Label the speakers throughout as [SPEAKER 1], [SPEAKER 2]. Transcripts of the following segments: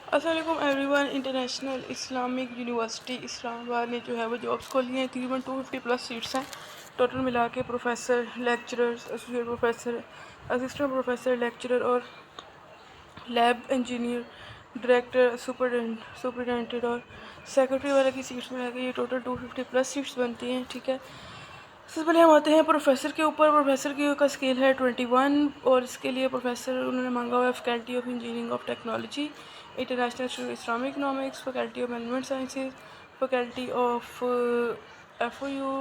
[SPEAKER 1] अस्सलाम everyone. International Islamic university Islamabad ने जो है वो जॉब्स खोली हैं। तकरीबन 250+ सीट्स हैं टोटल मिला के। Professor, lecturers, associate professor, assistant professor, lecturer और लैब इंजीनियर, डायरेक्टर, सुपरिटेंडेंट और सेक्रेटरी वगैरह की सीट्स मिला के ये टोटल 250+ सीट्स बनती हैं। ठीक है, सबसे पहले हम आते हैं प्रोफेसर के ऊपर। प्रोफेसर की का स्केल है 21 और इसके लिए प्रोफेसर उन्होंने मांगा हुआ है faculty of engineering of technology, international Islamic economics, faculty of management sciences, faculty of FOU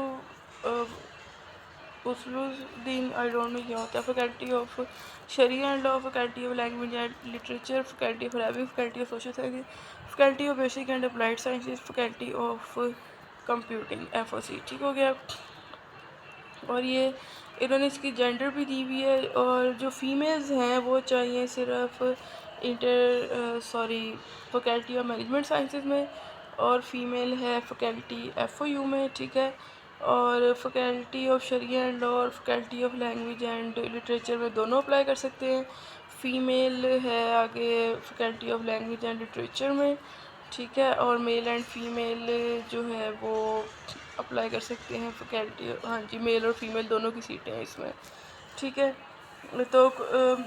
[SPEAKER 1] उसूलुद्दीन, आई डोंट नो क्या होता है, फैकल्टी ऑफ शरिया and law, faculty of language and literature, faculty of Arabic, faculty of social sciences, faculty of basic and applied sciences, faculty of computing FOC। ठीक हो गया। और ये इन्होंने इसकी जेंडर भी दी हुई है और जो फीमेल्स हैं वो चाहिए सिर्फ फैकल्टी ऑफ मैनेजमेंट साइंसेज में और फीमेल है फैकल्टी FOU में। ठीक है, और फैकल्टी ऑफ शरिया एंड लॉ और faculty of language and literature में दोनों अप्लाई कर सकते हैं। फीमेल है आगे faculty of language and literature में। ठीक है, और मेल एंड फीमेल जो है वो अप्लाई कर सकते हैं फैकल्टी। हाँ जी, मेल और फीमेल दोनों की सीटें हैं इसमें। ठीक है, तो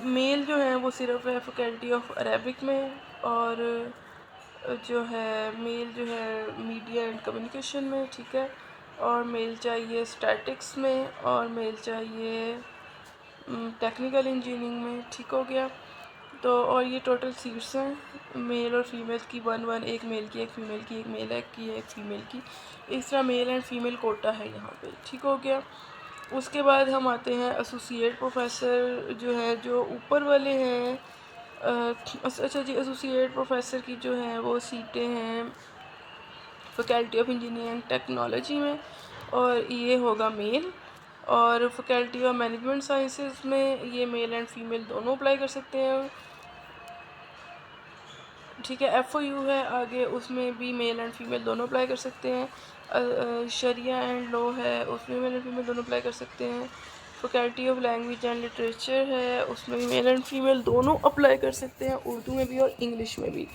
[SPEAKER 1] मेल जो है वो सिर्फ है फैकल्टी ऑफ अरेबिक में और जो है मेल जो है मीडिया एंड कम्युनिकेशन में। ठीक है, और मेल चाहिए स्टैटिक्स में और मेल चाहिए टेक्निकल इंजीनियरिंग में। ठीक हो गया। तो और ये टोटल सीट्स हैं मेल और फीमेल की 1-1, एक मेल की, एक फीमेल की, एक मेल है की, एक फीमेल की। इस तरह मेल एंड फीमेल कोटा है यहाँ पे। ठीक हो गया। उसके बाद हम आते हैं एसोसिएट प्रोफेसर जो है, जो ऊपर वाले हैं। अच्छा जी, एसोसिएट प्रोफेसर की जो है वो सीटें हैं फैकल्टी ऑफ इंजीनियरिंग टेक्नोलॉजी में और ये होगा मेल। और फैकल्टी ऑफ मैनेजमेंट साइंसेस में ये मेल एंड फीमेल दोनों अप्लाई कर सकते हैं। ठीक है, FOU है आगे, उसमें भी मेल एंड फीमेल दोनों अप्लाई कर सकते हैं। शरिया एंड लॉ है, उसमें मेल एंड फीमेल दोनों अप्लाई कर सकते हैं। Faculty of language and literature है, उसमें भी मेल एंड फीमेल दोनों अप्लाई कर सकते हैं, उर्दू में भी और इंग्लिश में भी।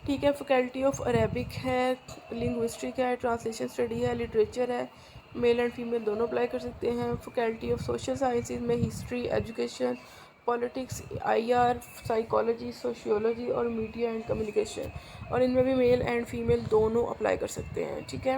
[SPEAKER 1] ठीक है, फैकल्टी ऑफ अरेबिक है, लिंग्विस्टिक है, ट्रांसलेशन स्टडी है, लिटरेचर है, मेल एंड फीमेल दोनों अप्लाई कर सकते हैं। फैकल्टी ऑफ सोशल साइंसेज में history, education, politics, IR, psychology, sociology और मीडिया एंड कम्युनिकेशन, और इनमें भी मेल एंड फीमेल दोनों अप्लाई कर सकते हैं। ठीक है,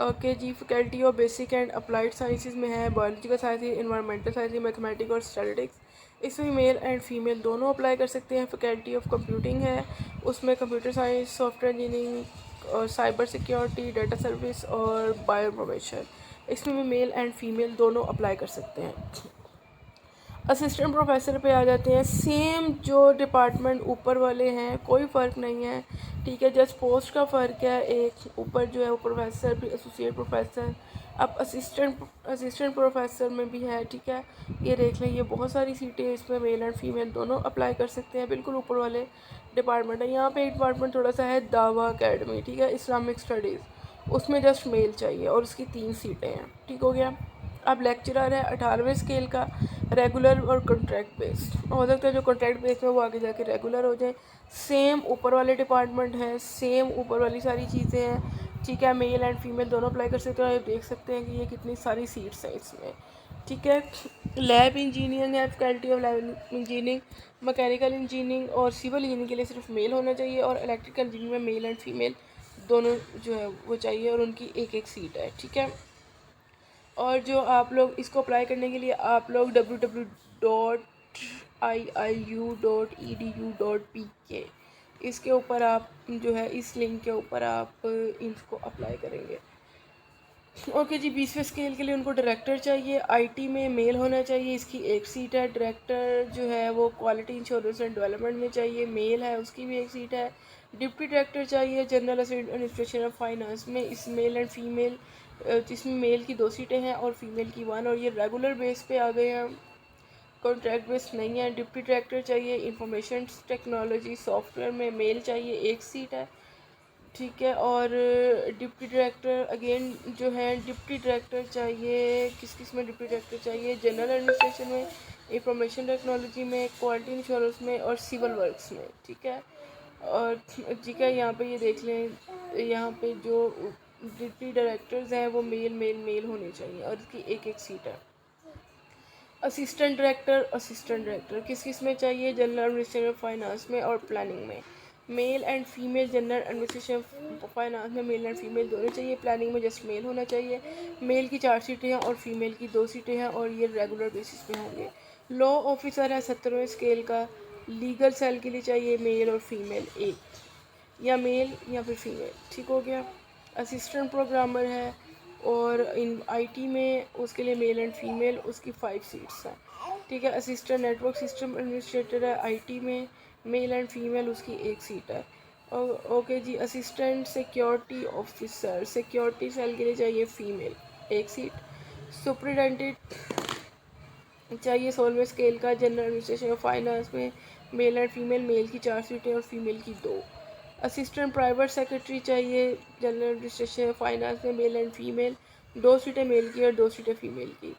[SPEAKER 1] okay ji. Faculty of basic and applied sciences में है biological science, environmental science, mathematics और स्टैटिस्टिक्स, इसमें मेल एंड फीमेल दोनों अप्लाई कर सकते हैं। फैकल्टी ऑफ कंप्यूटिंग है, उसमें कंप्यूटर साइंस, सॉफ्टवेयर इंजीनियरिंग और साइबर सिक्योरिटी, डाटा सर्विस और बायो इन्फॉर्मेशन, इसमें भी मेल एंड फीमेल दोनों अप्लाई कर सकते हैं। असिस्टेंट प्रोफेसर पे आ जाते हैं। सेम जो डिपार्टमेंट ऊपर वाले हैं, कोई फ़र्क नहीं है। ठीक है, जस्ट पोस्ट का फ़र्क है। एक ऊपर जो है वो प्रोफेसर भी, एसोसिएट प्रोफेसर। अब असिस्टेंट प्रोफेसर में भी है। ठीक है, ये देख लें, ये बहुत सारी सीटें, इसमें मेल एंड फीमेल दोनों अप्लाई कर सकते हैं। बिल्कुल ऊपर वाले डिपार्टमेंट है। यहाँ पे एक डिपार्टमेंट थोड़ा सा है, दावा अकेडमी। ठीक है, इस्लामिक स्टडीज़, उसमें जस्ट मेल चाहिए और उसकी 3 सीटें हैं। ठीक हो गया। अब लेक्चरर है 18वें स्केल का, रेगुलर और कॉन्ट्रैक्ट बेस्ड। हो सकता है जो कॉन्ट्रैक्ट बेस्ड में वो आगे जाके रेगुलर हो जाए। सेम ऊपर वाले डिपार्टमेंट है, सेम ऊपर वाली सारी चीज़ें हैं। ठीक है, मेल एंड फीमेल दोनों अप्लाई कर सकते हैं। आप देख सकते हैं कि ये कितनी सारी सीट्स हैं इसमें। ठीक है, लैब इंजीनियरिंग है, faculty of lab engineering, mechanical engineering और सिविल इंजीनियरिंग के लिए सिर्फ मेल होना चाहिए और इलेक्ट्रिकल इंजीनियरिंग में मेल एंड फीमेल दोनों जो है वो चाहिए और उनकी एक एक सीट है। ठीक है, और जो आप लोग इसको अप्लाई करने के लिए आप लोग www.iiu.edu.pk इसके ऊपर आप जो है इस लिंक के ऊपर आप इसको अप्लाई करेंगे। ओके जी, 20वें स्केल के लिए उनको डायरेक्टर चाहिए। IT में मेल होना चाहिए, इसकी एक सीट है। डायरेक्टर जो है वो क्वालिटी इंश्योरेंस एंड डेवलपमेंट में चाहिए, मेल है, उसकी भी एक सीट है। डिप्टी डायरेक्टर चाहिए जनरल एडमिनिस्ट्रेशन ऑफ फाइनेंस में, इस मेल एंड फीमेल, जिसमें मेल की 2 सीटें हैं और फीमेल की 1, और ये रेगुलर बेस पे आ गए हैं, कॉन्ट्रैक्ट बेस नहीं है। डिप्टी डायरेक्टर चाहिए इंफॉर्मेशन टेक्नोलॉजी सॉफ्टवेयर में, मेल चाहिए, एक सीट है। ठीक है, और डिप्टी डायरेक्टर अगेन जो है डिप्टी डायरेक्टर चाहिए, किस किस में डिप्टी डायरेक्टर चाहिए, जनरल एडमिनिस्ट्रेशन में, इंफॉर्मेशन टेक्नोलॉजी में, क्वालिटी इंश्योरेंस में और सिविल वर्क्स में। ठीक है, और ठीक है, यहाँ पे ये देख लें, यहाँ पे जो डिप्टी डायरेक्टर्स हैं वो मेल मेल मेल होने चाहिए और इसकी एक एक सीट है। असिस्टेंट डायरेक्टर किस किस में चाहिए? जनरल एडमिनिस्ट्रेशन फाइनेंस में और प्लानिंग में। Male and female general administration finance में मेल एंड फीमेल दोनों चाहिए। प्लानिंग में जस्ट मेल होना चाहिए। मेल की 4 सीटें हैं और फीमेल की 2 सीटें हैं और ये रेगुलर बेसिस पे होंगे। लॉ ऑफिसर है 70वें स्केल का। लीगल सेल के लिए चाहिए मेल और फीमेल एक, या मेल या फिर फीमेल, ठीक हो गया। असिस्टेंट प्रोग्रामर है और इन आईटी में उसके लिए मेल एंड फीमेल, उसकी 5 सीट्स हैं, ठीक है। असिस्टेंट नेटवर्क सिस्टम एडमिनिस्ट्रेटर है आईटी में, मेल एंड फीमेल, उसकी एक सीट है। Okay ji. Assistant security officer security cell के लिए चाहिए फीमेल, एक सीट। सुपरिटेंडेंट चाहिए 16वें स्केल का जनरल एडमिनिस्ट्रेशन और फाइनेंस में, मेल एंड फीमेल, मेल की 4 सीटें और फीमेल की 2। असिस्टेंट प्राइवेट सेक्रेटरी चाहिए जनरल एडमिनिस्ट्रेशन फाइनेंस में, मेल एंड फीमेल, 2 सीटें मेल की और 2 सीटें फीमेल की।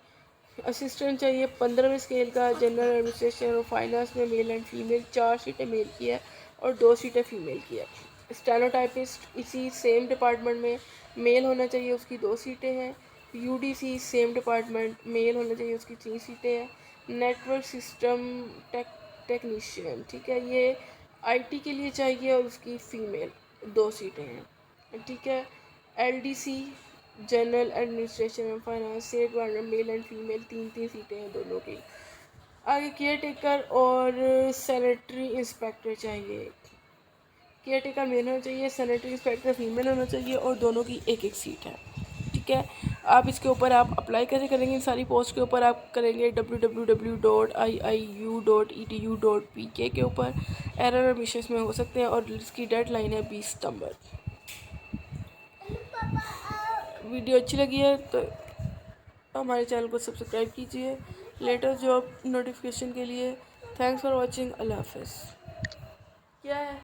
[SPEAKER 1] असिस्टेंट चाहिए 15वें स्केल का जनरल एडमिनिस्ट्रेशन और फाइनेंस में, मेल एंड फीमेल, 4 सीटें मेल की है और 2 सीटें फीमेल की है। स्टेनोटाइपिस्ट इसी सेम डिपार्टमेंट में, मेल होना चाहिए, उसकी 2 सीटें हैं। यूडीसी सेम डिपार्टमेंट, मेल होना चाहिए, उसकी 3 सीटें हैं। नेटवर्क सिस्टम टेक्नीशियन, ठीक है, ये आईटी के लिए चाहिए और उसकी फ़ीमेल, 2 सीटें हैं, ठीक है। LDC general administration and finance से डिपार्टमेंट, मेल एंड फीमेल, 3 सीटें हैं दोनों की। आगे केयर टेकर और सैनिटरी इंस्पेक्टर चाहिए। केयर टेकर मेल होना चाहिए, सैनिटरी इंस्पेक्टर फीमेल होना चाहिए और दोनों की एक एक सीट है, ठीक है। आप इसके ऊपर आप अप्लाई कैसे करेंगे? इन सारी पोस्ट के ऊपर आप करेंगे www.iiu.edu.pk के ऊपर। एरर और मिसेस में हो सकते हैं और इसकी डेडलाइन है 20 सितंबर। वीडियो अच्छी लगी है तो हमारे चैनल को सब्सक्राइब कीजिए लेटेस्ट जॉब नोटिफिकेशन के लिए। Thanks for watching. अल्लाह हाफ़िज़। क्या है?